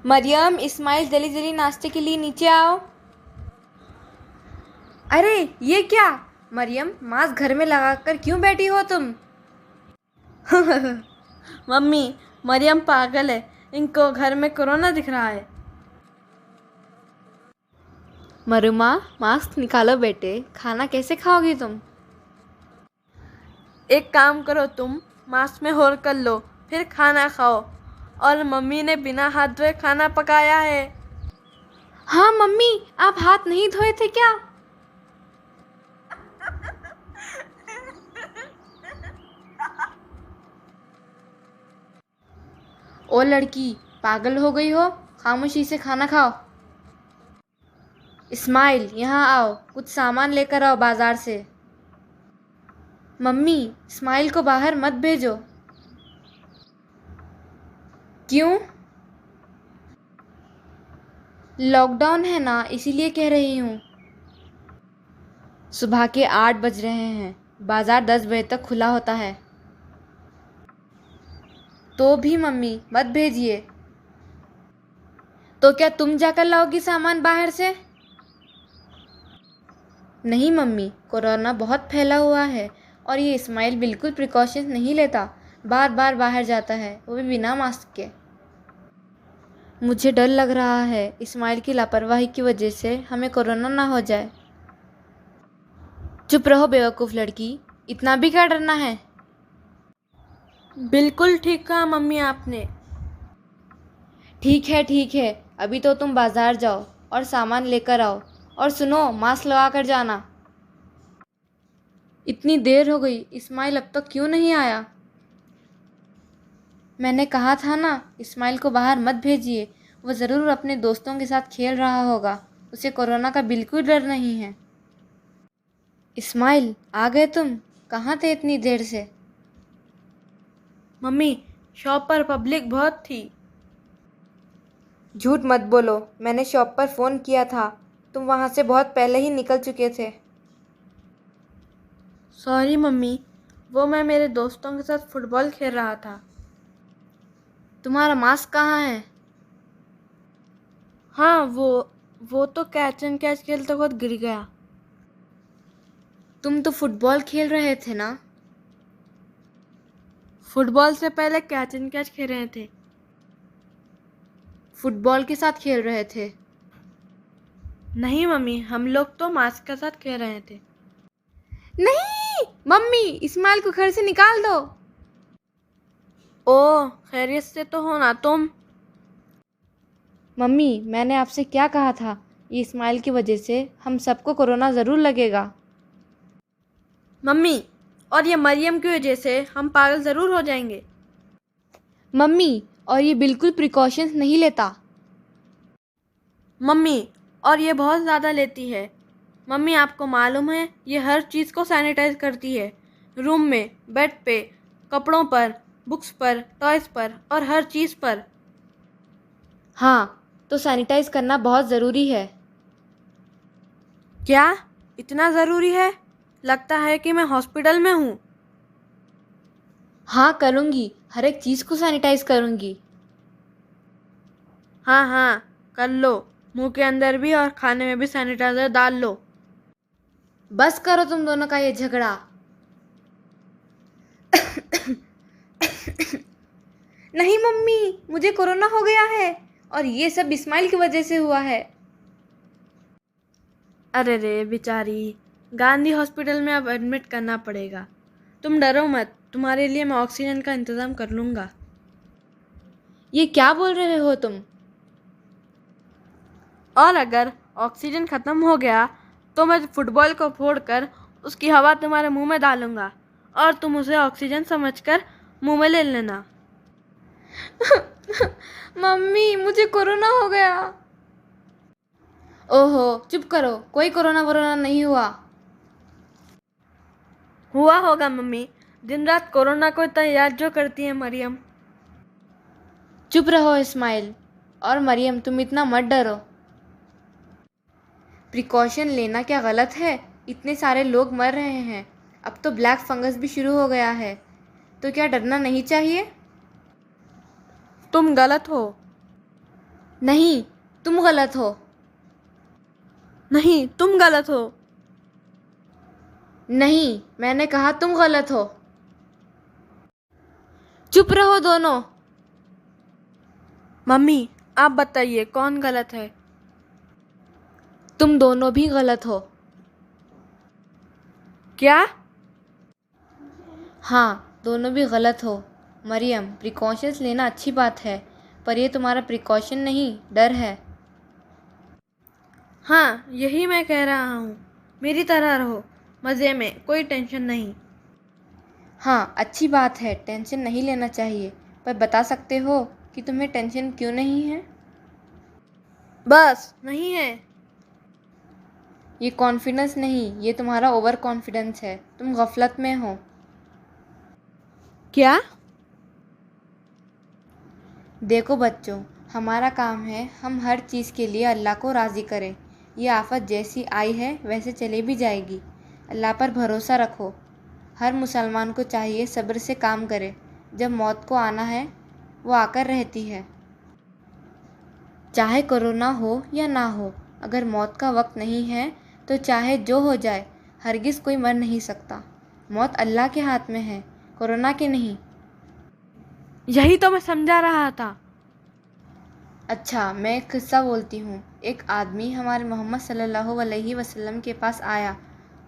मरियम, इस्माइल, जल्दी जल्दी नाश्ते के लिए नीचे आओ। अरे ये क्या? मरियम, मास्क घर में लगाकर क्यों बैठी हो तुम? मम्मी, मरियम पागल है, इनको घर में कोरोना दिख रहा है। मरुमा, मास्क निकालो बेटे, खाना कैसे खाओगी तुम? एक काम करो, तुम मास्क में होल कर लो, फिर खाना खाओ। और मम्मी ने बिना हाथ धोए खाना पकाया है। हाँ मम्मी, आप हाथ नहीं धोए थे क्या? ओ लड़की, पागल हो गई हो? खामोशी से खाना खाओ। इस्माइल, यहाँ आओ, कुछ सामान लेकर आओ बाजार से। मम्मी, इस्माइल को बाहर मत भेजो। क्यों? लॉकडाउन है ना, इसीलिए कह रही हूँ। सुबह के 8 बज रहे हैं, बाजार 10 बजे तक खुला होता है। तो भी मम्मी मत भेजिए। तो क्या तुम जाकर लाओगी सामान बाहर से? नहीं मम्मी, कोरोना बहुत फैला हुआ है और ये इस्माइल बिल्कुल प्रिकॉशंस नहीं लेता, बार बार बाहर जाता है, वो भी बिना मास्क के। मुझे डर लग रहा है इस्माइल की लापरवाही की वजह से हमें कोरोना ना हो जाए। चुप रहो बेवकूफ़ लड़की, इतना भी क्या डरना है? बिल्कुल ठीक कहा मम्मी आपने। ठीक है, अभी तो तुम बाजार जाओ और सामान लेकर आओ। और सुनो, मास्क लगा कर जाना। इतनी देर हो गई, इस्माइल अब तक क्यों नहीं आया? मैंने कहा था ना, इस्माइल को बाहर मत भेजिए, वो ज़रूर अपने दोस्तों के साथ खेल रहा होगा, उसे कोरोना का बिल्कुल डर नहीं है। इस्माइल, आ गए तुम? कहाँ थे इतनी देर से? मम्मी, शॉप पर पब्लिक बहुत थी। झूठ मत बोलो, मैंने शॉप पर फ़ोन किया था, तुम वहाँ से बहुत पहले ही निकल चुके थे। सॉरी मम्मी, वो मैं मेरे दोस्तों के साथ फुटबॉल खेल रहा था। तुम्हारा मास्क कहाँ है? हाँ, वो तो कैच एंड कैच खेलते वक्त गिर गया। तुम तो फुटबॉल खेल रहे थे ना? फुटबॉल से पहले कैच एंड कैच खेल रहे थे। फुटबॉल के साथ खेल रहे थे? नहीं मम्मी, हम लोग तो मास्क के साथ खेल रहे थे। नहीं मम्मी, इस्माइल को घर से निकाल दो। ओ, खैरियत से तो हो ना तुम? मम्मी, मैंने आपसे क्या कहा था, ये इस्माइल की वजह से हम सबको कोरोना ज़रूर लगेगा। मम्मी, और ये मरियम की वजह से हम पागल ज़रूर हो जाएंगे। मम्मी, और ये बिल्कुल प्रिकॉशंस नहीं लेता। मम्मी, और ये बहुत ज़्यादा लेती है। मम्मी, आपको मालूम है, ये हर चीज़ को सैनिटाइज करती है। रूम में, बेड पे, कपड़ों पर, बुक्स पर, टॉयज़ पर और हर चीज़ पर। हाँ, तो सैनिटाइज करना बहुत ज़रूरी है। क्या इतना ज़रूरी है? लगता है कि मैं हॉस्पिटल में हूँ। हाँ करूँगी, हर एक चीज़ को सैनिटाइज करूँगी। हाँ हाँ, कर लो। मुंह के अंदर भी और खाने में भी सैनिटाइज़र डाल लो। बस करो तुम दोनों का ये झगड़ा। नहीं मम्मी, मुझे कोरोना हो गया है और ये सब इस्माइल की वजह से हुआ है। अरे रे बेचारी, गांधी हॉस्पिटल में अब एडमिट करना पड़ेगा। तुम डरो मत, तुम्हारे लिए मैं ऑक्सीजन का इंतज़ाम कर लूँगा। ये क्या बोल रहे हो तुम? और अगर ऑक्सीजन ख़त्म हो गया तो मैं फुटबॉल को फोड़कर उसकी हवा तुम्हारे मुंह में डालूँगा और तुम उसे ऑक्सीजन समझकर मुंह में ले लेना। मम्मी, मुझे कोरोना हो गया। ओहो, चुप करो, कोई कोरोना वोरोना नहीं हुआ। हुआ होगा मम्मी, दिन रात कोरोना को इतना याद जो करती है मरियम। चुप रहो इस्माइल। और मरियम, तुम इतना मत डरो। प्रिकॉशन लेना क्या गलत है? इतने सारे लोग मर रहे हैं, अब तो ब्लैक फंगस भी शुरू हो गया है, तो क्या डरना नहीं चाहिए? तुम गलत हो। नहीं, तुम गलत हो। नहीं, तुम गलत हो। नहीं, मैंने कहा तुम गलत हो। चुप रहो दोनों। मम्मी, आप बताइए कौन गलत है? तुम दोनों भी गलत हो। क्या? हाँ, दोनों भी गलत हो। मरियम, प्रिकॉशंस लेना अच्छी बात है, पर ये तुम्हारा प्रिकॉशन नहीं, डर है। हाँ, यही मैं कह रहा हूँ। मेरी तरह रहो, मज़े में, कोई टेंशन नहीं। हाँ, अच्छी बात है, टेंशन नहीं लेना चाहिए, पर बता सकते हो कि तुम्हें टेंशन क्यों नहीं है? बस नहीं है। ये कॉन्फिडेंस नहीं, ये तुम्हारा ओवर कॉन्फिडेंस है। तुम गफलत में हो। क्या? देखो बच्चों, हमारा काम है हम हर चीज़ के लिए अल्लाह को राज़ी करें। ये आफत जैसी आई है वैसे चली भी जाएगी। अल्लाह पर भरोसा रखो। हर मुसलमान को चाहिए सब्र से काम करे। जब मौत को आना है वो आकर रहती है, चाहे कोरोना हो या ना हो। अगर मौत का वक्त नहीं है तो चाहे जो हो जाए, हरगिज़ कोई मर नहीं सकता। मौत अल्लाह के हाथ में है, कोरोना के नहीं। यही तो मैं समझा रहा था। अच्छा, मैं एक किस्सा बोलती हूँ। एक आदमी हमारे मोहम्मद सल्लल्लाहु अलैहि वसल्लम के पास आया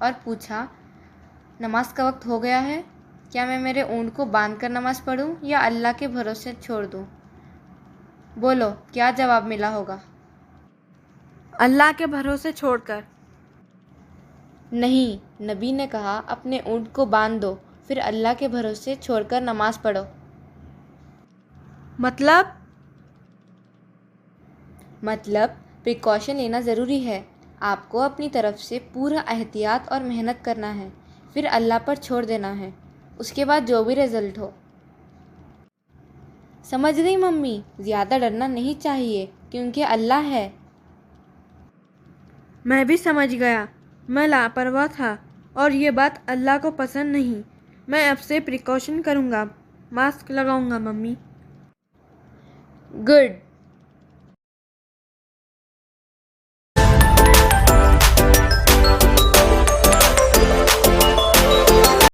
और पूछा, नमाज का वक्त हो गया है, क्या मैं मेरे ऊँट को बांध कर नमाज़ पढ़ूँ या अल्लाह के भरोसे छोड़ दूँ? बोलो, क्या जवाब मिला होगा? अल्लाह के भरोसे छोड़कर। नहीं, नबी ने कहा अपने ऊँट को बांध दो, फिर अल्लाह के भरोसे छोड़कर नमाज़ पढ़ो। मतलब प्रिकॉशन लेना ज़रूरी है। आपको अपनी तरफ से पूरा एहतियात और मेहनत करना है, फिर अल्लाह पर छोड़ देना है। उसके बाद जो भी रिज़ल्ट हो। समझ गई मम्मी? ज़्यादा डरना नहीं चाहिए क्योंकि अल्लाह है। मैं भी समझ गया। मैं लापरवाह था और ये बात अल्लाह को पसंद नहीं। मैं अब से प्रिकॉशन करूँगा, मास्क लगाऊंगा मम्मी। गुड।